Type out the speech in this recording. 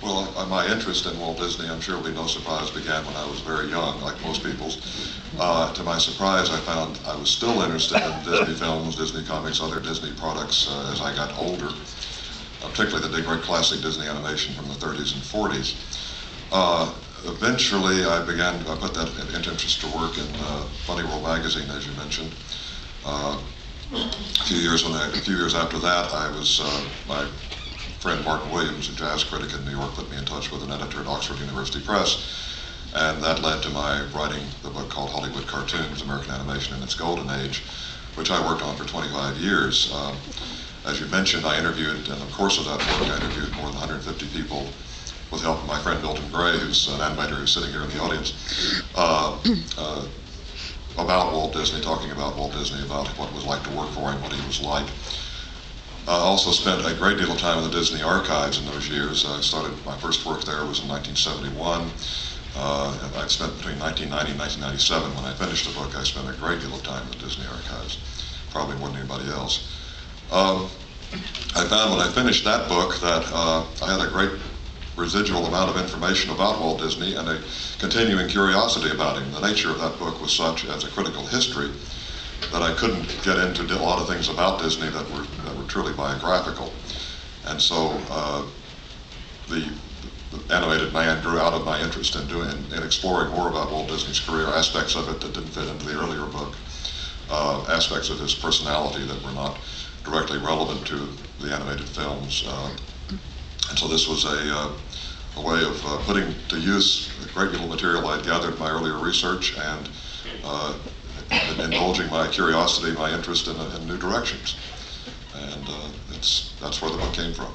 Well, my interest in Walt Disney, I'm sure it'll be no surprise, began when I was very young, like most people's. To my surprise, I found I was still interested in Disney films, Disney comics, other Disney products as I got older, particularly the great classic Disney animation from the 30s and 40s. Eventually, I put that interest to work in Funny World magazine, as you mentioned. A few years after that, my friend Martin Williams, a jazz critic in New York, put me in touch with an editor at Oxford University Press, and that led to my writing the book called Hollywood Cartoons, American Animation in its Golden Age, which I worked on for 25 years. As you mentioned, I interviewed, in the course of that work, I interviewed more than 150 people with help of my friend Milton Gray, who's an animator who's sitting here in the audience, about Walt Disney, talking about Walt Disney, about what it was like to work for him, what he was like. I also spent a great deal of time in the Disney archives in those years. My first work there was in 1971. I spent between 1990 and 1997. When I finished the book, I spent a great deal of time in the Disney archives, probably more than anybody else. I found when I finished that book that I had a great residual amount of information about Walt Disney and a continuing curiosity about him. The nature of that book was such, as a critical history, that I couldn't get into a lot of things about Disney that were truly biographical. And so the animated man grew out of my interest in exploring more about Walt Disney's career, aspects of it that didn't fit into the earlier book, aspects of his personality that were not directly relevant to the animated films. And so this was a way of putting to use a great deal of material I'd gathered in my earlier research and indulging my curiosity, my interest in new directions. And that's where the book came from.